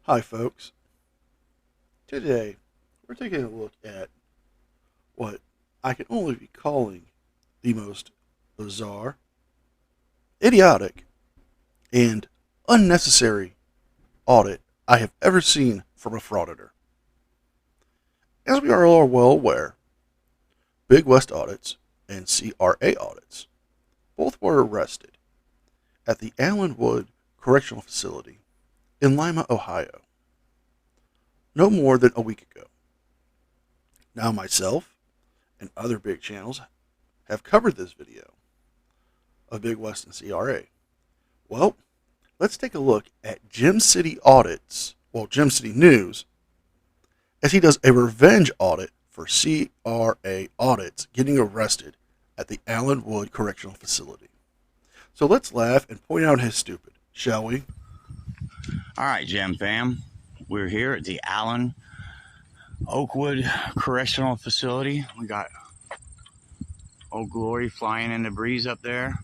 Hi, folks. Today, we're taking a look at what I can only be calling the most bizarre, idiotic, and unnecessary audit I have ever seen from a frauditor. As we are all well aware, Big West audits and CRA audits both were arrested at the Allenwood Correctional Facility in Lima, Ohio, no more than a week ago. Now, myself and other big channels have covered this video of Big West and CRA. Well, let's take a look at Gem City Audits, Gem City News, as he does a revenge audit for CRA audits getting arrested at the Allenwood Correctional Facility. So let's laugh and point out his stupid, shall we? All right, Gem fam. We're here at the Allen Oakwood Correctional Facility. We got Old Glory flying in the breeze up there.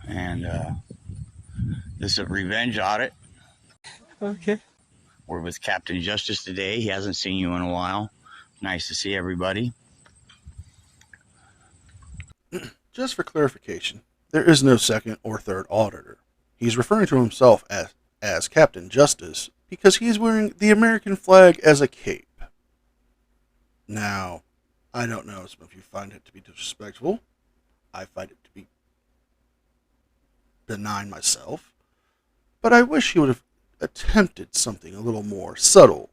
And this is a revenge audit. Okay. We're with Captain Justice today. He hasn't seen you in a while. Nice to see everybody. Just for clarification, there is no second or third auditor. He's referring to himself as Captain Justice because he's wearing the American flag as a cape. Now, I don't know some of you find it to be disrespectful. I find it to be benign myself. But I wish he would have attempted something a little more subtle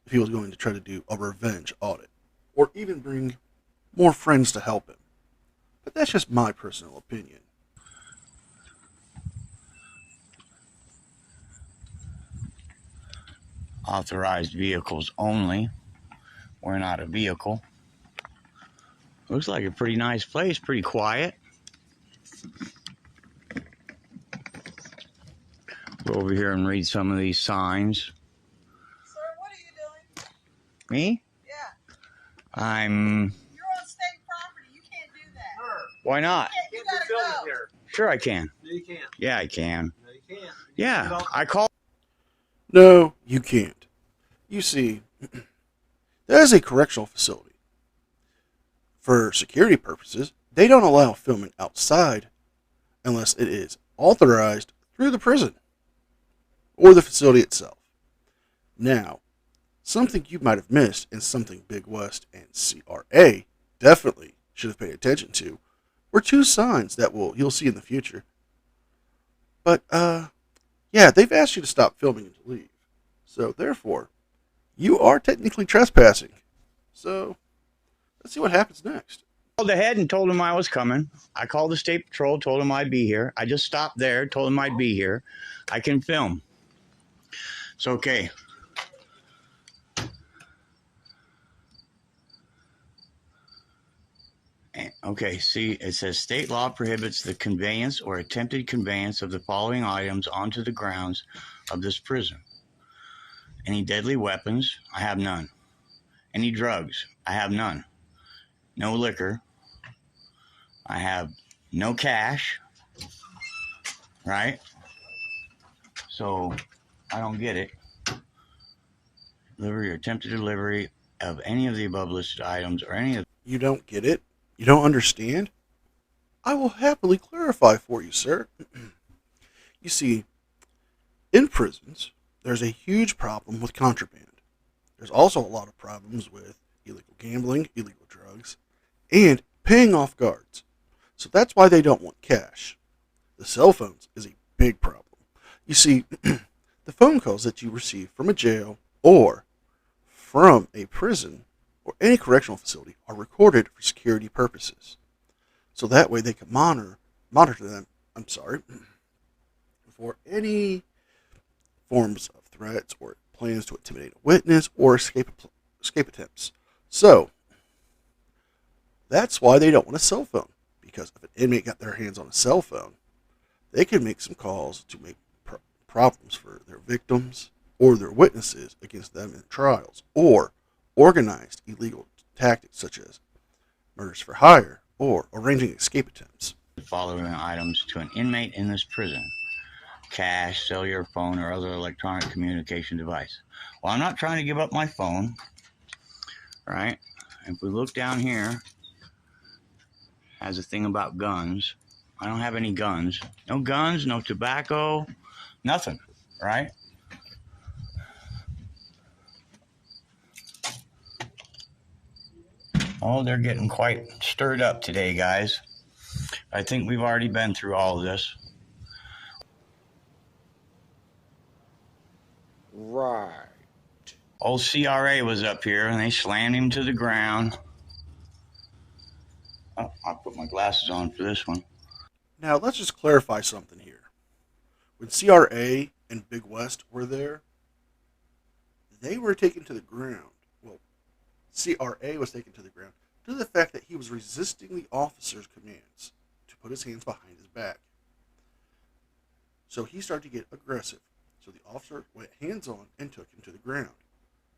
if he was going to try to do a revenge audit, or even bring more friends to help him. But that's just my personal opinion. Authorized vehicles only. We're not a vehicle. Looks like a pretty nice place, pretty quiet. Go over here and read some of these signs. Sir, what are you doing? Me? Yeah. You're on state property. You can't do that. Sure. Why not? You gotta go. Here. Sure I can. No, you can't. Yeah, I can. No, you can't. Yeah, I call. No, you can't. You see, that is a correctional facility. For security purposes, they don't allow filming outside unless it is authorized through the prison or the facility itself. Now, something you might have missed and something Big West and CRA definitely should have paid attention to were two signs that you'll see in the future. But yeah, they've asked you to stop filming and to leave. So therefore, you are technically trespassing. So let's see what happens next. Called ahead and told him I was coming. I called the state patrol, told him I'd be here. I just stopped there, told him I'd be here. I can film. It's okay. Okay, see, it says state law prohibits the conveyance or attempted conveyance of the following items onto the grounds of this prison. Any deadly weapons? I have none. Any drugs? I have none. No liquor. I have no cash. Right? So, I don't get it. Delivery or attempted delivery of any of the above listed items or any of... You don't get it? You don't understand? I will happily clarify for you, sir. You see, in prisons, there's a huge problem with contraband. There's also a lot of problems with illegal gambling, illegal drugs, and paying off guards. So that's why they don't want cash. The cell phones is a big problem. You see, the phone calls that you receive from a jail or from a prison or any correctional facility are recorded for security purposes. So that way they can monitor them, for any forms of threats or plans to intimidate a witness or escape attempts. So that's why they don't want a cell phone, because if an inmate got their hands on a cell phone, they can make some calls to make problems for their victims or their witnesses against them in trials, or organized illegal tactics such as murders for hire or arranging escape attempts. the following items to an inmate in this prison: cash, cellular phone, or other electronic communication device. Well, I'm not trying to give up my phone, right? If we look down here, has a thing about guns. I don't have any guns. No guns, no tobacco, nothing, right? Oh, they're getting quite stirred up today, guys. I think we've already been through all of this. Right. Old CRA was up here and they slammed him to the ground. Oh, I'll put my glasses on for this one. Now, let's just clarify something here. When CRA and Big West were there, they were taken to the ground. Well, CRA was taken to the ground due to the fact that he was resisting the officer's commands to put his hands behind his back. So he started to get aggressive. So the officer went hands-on and took him to the ground.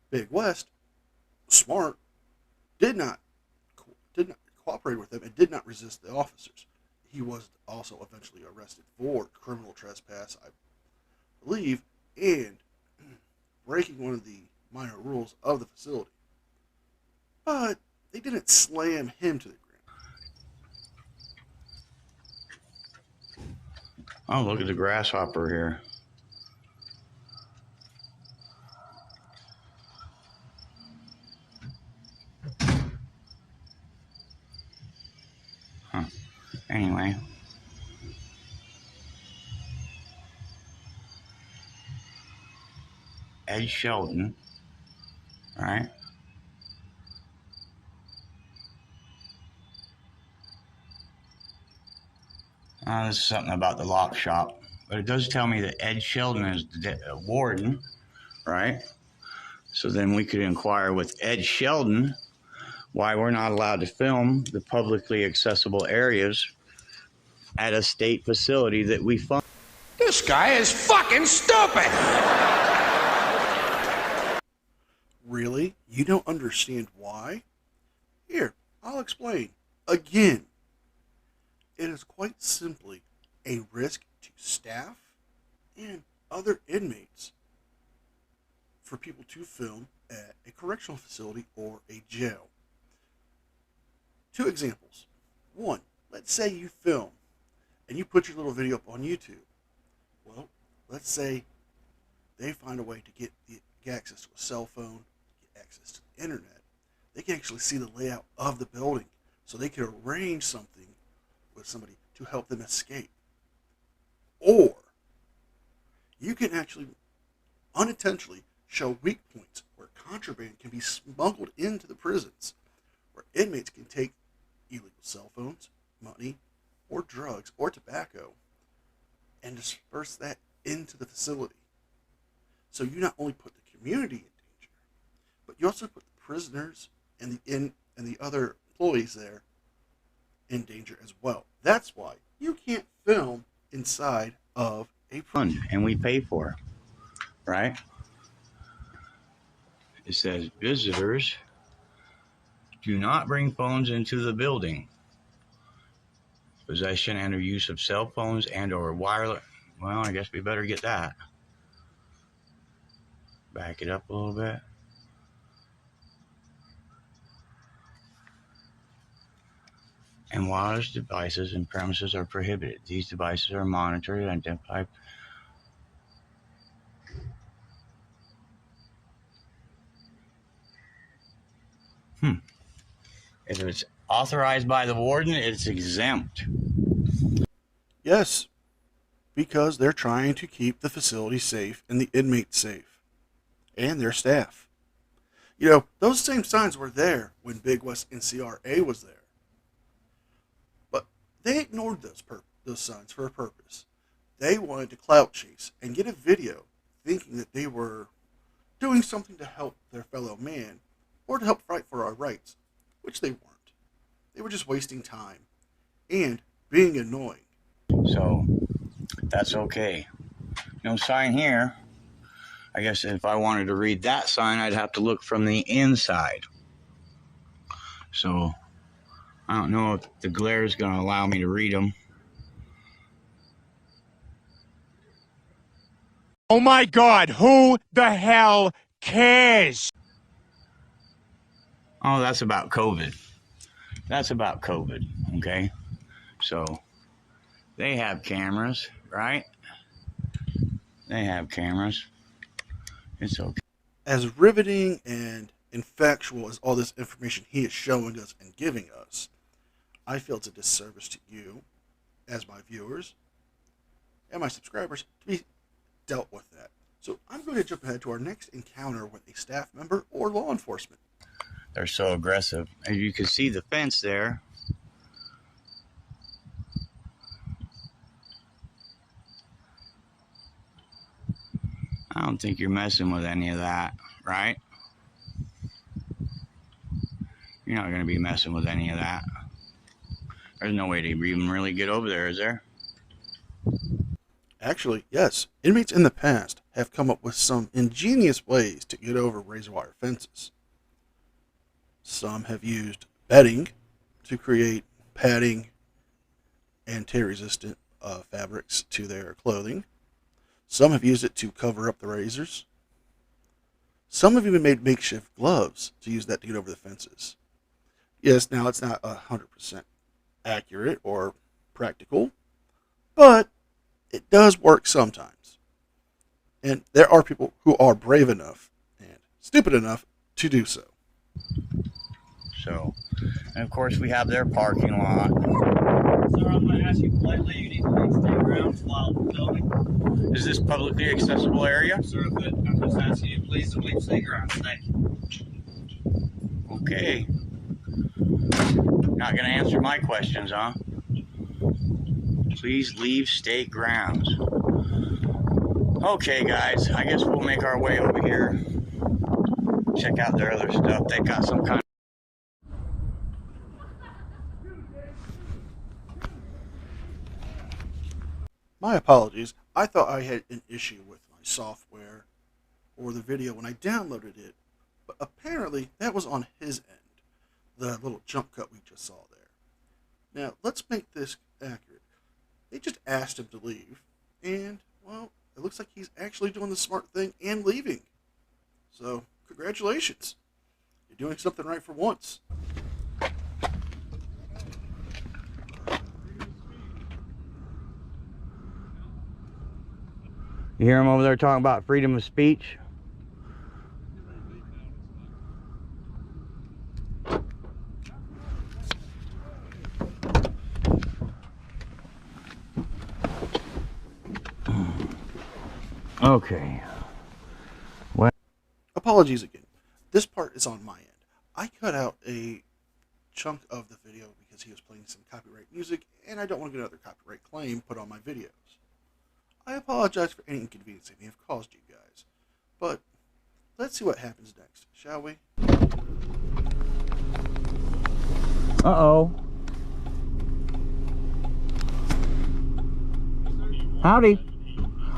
Big West, smart, did not cooperate with them and did not resist the officers. He was also eventually arrested for criminal trespass, I believe, and breaking one of the minor rules of the facility. But they didn't slam him to the ground. Oh, look at the grasshopper here. Huh. Anyway. Ed Sheldon, right? This is something about the lock shop, but it does tell me that Ed Sheldon is the warden, right? So then we could inquire with Ed Sheldon why we're not allowed to film the publicly accessible areas at a state facility that we fund. This guy is fucking stupid! Really? You don't understand why? Here, I'll explain. Again, it is quite simply a risk to staff and other inmates for people to film at a correctional facility or a jail. Two examples. One, let's say you film and you put your little video up on YouTube. Well, let's say they find a way to get access to a cell phone, get access to the internet. They can actually see the layout of the building, so they can arrange something with somebody to help them escape. Or you can actually unintentionally show weak points where contraband can be smuggled into the prisons, where inmates can take illegal cell phones, money, or drugs, or tobacco, and disperse that into the facility. So you not only put the community in danger, but you also put the prisoners and the other employees there in danger as well. That's why you can't film inside of a prison. And we pay for it, right? It says visitors do not bring phones into the building. Possession and or use of cell phones and or wireless. Well, I guess we better get that. Back it up a little bit. And wireless devices and premises are prohibited. These devices are monitored and identified. If it's authorized by the warden, it's exempt. Yes, because they're trying to keep the facility safe and the inmates safe and their staff. You know, those same signs were there when Big West and CRA was there. But they ignored those signs for a purpose. They wanted to clout chase and get a video thinking that they were doing something to help their fellow man or to help fight for our rights, which they weren't. They were just wasting time and being annoying. So that's okay. No sign here. I guess if I wanted to read that sign, I'd have to look from the inside. So I don't know if the glare is going to allow me to read them. Oh my God, who the hell cares? Oh, that's about COVID. That's about COVID, okay? So they have cameras, right? They have cameras. It's okay. As riveting and factual as all this information he is showing us and giving us, I feel it's a disservice to you, as my viewers, and my subscribers, to be dealt with that. So I'm going to jump ahead to our next encounter with a staff member or law enforcement. They're so aggressive. As you can see the fence there. I don't think you're messing with any of that, right? You're not going to be messing with any of that. There's no way to even really get over there, is there? Actually, yes, inmates in the past have come up with some ingenious ways to get over razor wire fences. Some have used bedding to create padding and tear-resistant fabrics to their clothing. Some have used it to cover up the razors. Some have even made makeshift gloves to use that to get over the fences. Yes, now it's not 100% accurate or practical, but it does work sometimes. And there are people who are brave enough and stupid enough to do so. So, and of course we have their parking lot. Sir, I'm going to ask you politely, you need to leave state grounds while filming. Is this publicly accessible area? Sir, I'm just asking you please to leave state grounds. Thank you. Okay. Not going to answer my questions, huh? Please leave state grounds. Okay, guys, I guess we'll make our way over here. Check out their other stuff. They got some kind of... My apologies. I thought I had an issue with my software or the video when I downloaded it, but apparently that was on his end. The little jump cut we just saw there. Now, let's make this accurate. They just asked him to leave, and, well, it looks like he's actually doing the smart thing and leaving. So, congratulations. You're doing something right for once. You hear them over there talking about freedom of speech? Okay. Well, Apologies again. This part is on my end. I cut out a chunk of the video because he was playing some copyright music, and I don't want to get another copyright claim put on my videos. I apologize for any inconvenience I may have caused you guys, but let's see what happens next, shall we? uh-oh. Howdy.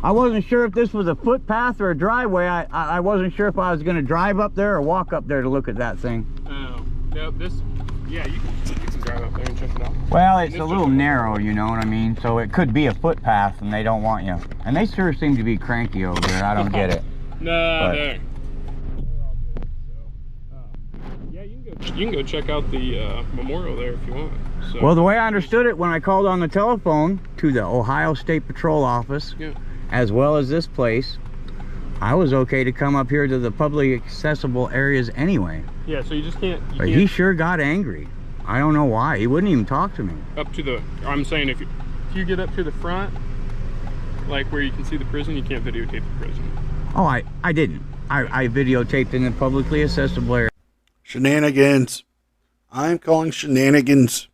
I wasn't sure if this was a footpath or a driveway. I wasn't sure if I was going to drive up there or walk up there to look at that thing. Oh, no, yeah, you can drive up there and check it out. Well, it's a little narrow, you know what I mean? So it could be a footpath and they don't want you. And they sure seem to be cranky over there. I don't get it. No, they're yeah, you can go check out the memorial there if you want. So. Well, the way I understood it when I called on the telephone to the Ohio State Patrol office, Yeah. as well as this place, I was okay to come up here to the publicly accessible areas anyway. Yeah, so you just can't. But he sure got angry. I don't know why. He wouldn't even talk to me. Up to the. I'm saying if you get up to the front, like where you can see the prison, you can't videotape the prison. Oh, I didn't. I videotaped in the publicly accessible area. Shenanigans. I'm calling shenanigans.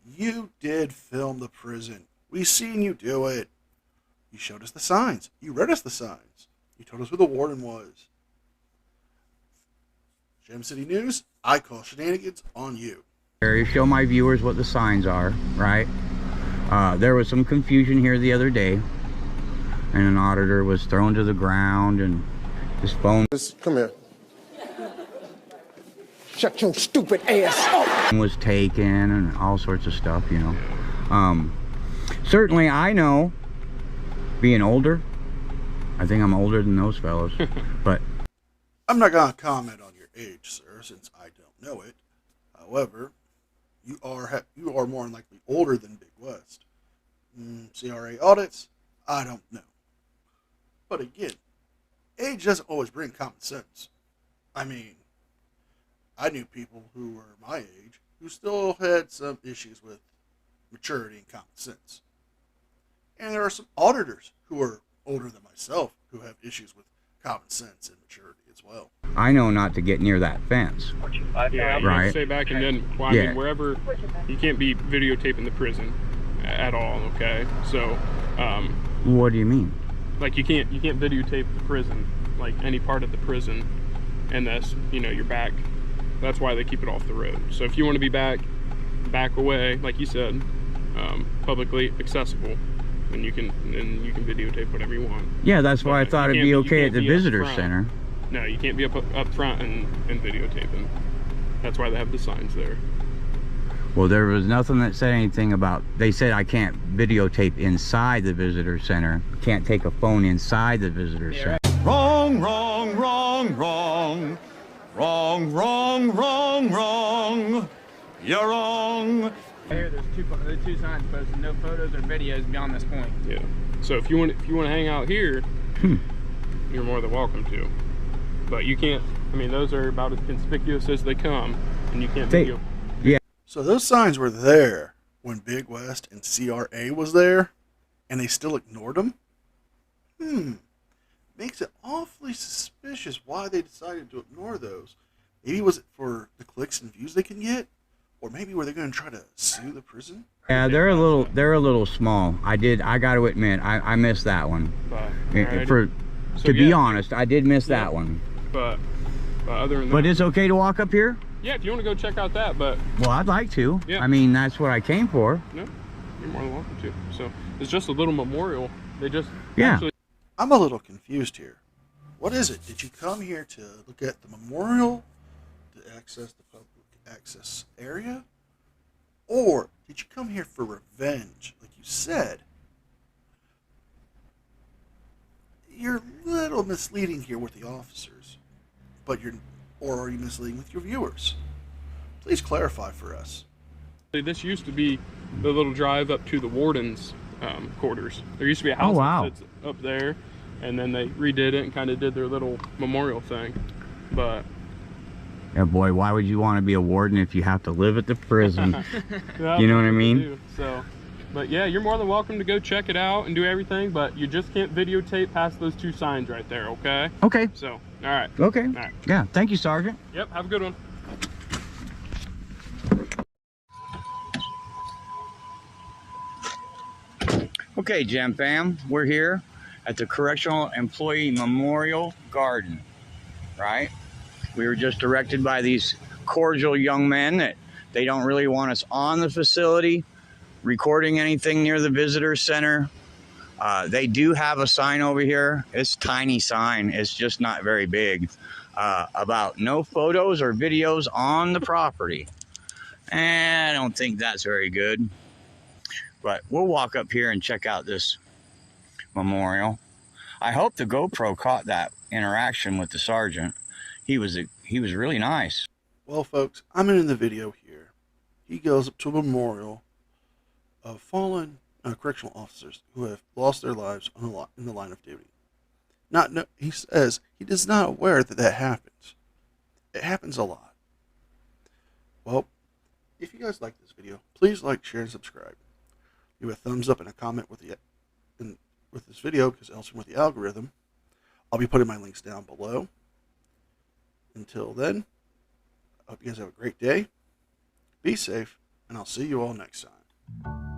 You did film the prison. We seen you do it. You showed us the signs. You read us the signs. You told us who the warden was. Gem City News, I call shenanigans on you. Show my viewers what the signs are, right? There was some confusion here the other day, and an auditor was thrown to the ground, and his phone Come here. Shut your stupid ass up. was taken, and all sorts of stuff, you know. Certainly I know, being older, I think I'm older than those fellas. But I'm not going to comment on your age, sir, since I don't know it. However, you are more than likely older than Big West. CRA audits, I don't know. But again, age doesn't always bring common sense. I mean, I knew people who were my age who still had some issues with maturity and common sense. And there are some auditors who are older than myself who have issues with common sense and maturity as well. I know not to get near that fence. Yeah, you Right. have to stay back, and then, well, I mean, wherever, you can't be videotaping the prison at all, okay? So, What do you mean? like, you can't videotape the prison, like any part of the prison, unless, you know, you're back. That's why they keep it off the road. So if you want to be back away, like you said, publicly accessible, then you can videotape whatever you want. Yeah, that's why I thought it'd be okay at the visitor center. No, you can't be up front and videotaping. That's why they have the signs there. Well, there was nothing that said anything about, they said I can't videotape inside the visitor center. Can't take a phone inside the visitor center. Wrong, wrong, wrong, wrong. Wrong, wrong, wrong, wrong. You're wrong. Here, there's two signs posted: no photos or videos beyond this point. Yeah. So if you want to hang out here, you're more than welcome to. But you can't. I mean, those are about as conspicuous as they come, and you can't video. So those signs were there when Big West and CRA was there, and they still ignored them? Makes it awfully suspicious why they decided to ignore those. Maybe was it for the clicks and views they can get? Or maybe were they going to try to sue the prison? Yeah, they're a little small. I got to admit, I missed that one. To be honest, I did miss that one. But other than that, But it's okay to walk up here? yeah, if you want to go check out that, but Well, I'd like to. Yeah. I mean, that's what I came for. no, you're more than welcome to. So it's just a little memorial. They just Yeah. actually, I'm a little confused here. What is it? Did you come here to look at the memorial, to access the public access area? Or did you come here for revenge, like you said? You're a little misleading here with the officers, or are you misleading with your viewers? Please clarify for us. this used to be the little drive up to the warden's quarters. There used to be a house that sits up there, and then they redid it and kind of did their little memorial thing. But Yeah, boy, why would you want to be a warden if you have to live at the prison? yeah, You know what I they mean? do. So, but yeah, you're more than welcome to go check it out and do everything, but you just can't videotape past those two signs right there, okay? Okay. So, all right. Okay. All right. Yeah, thank you, Sergeant. Yep, have a good one. Okay, Gem Fam, we're here at the Correctional Employee Memorial Garden, right? We were just directed by these cordial young men that they don't really want us on the facility, recording anything near the visitor center. They do have a sign over here. It's a tiny sign. It's just not very big. About no photos or videos on the property. I don't think that's very good. But we'll walk up here and check out this memorial. I hope the GoPro caught that interaction with the sergeant. He was really nice. Well, folks, I'm in the video here. He goes up to a memorial of fallen correctional officers who have lost their lives in the line of duty. He says he is not aware that happens. It happens a lot. Well, if you guys like this video, please like, share, and subscribe. Leave a thumbs up and a comment with this video because it helps me with the algorithm. I'll be putting my links down below. Until then, I hope you guys have a great day. Be safe, and I'll see you all next time.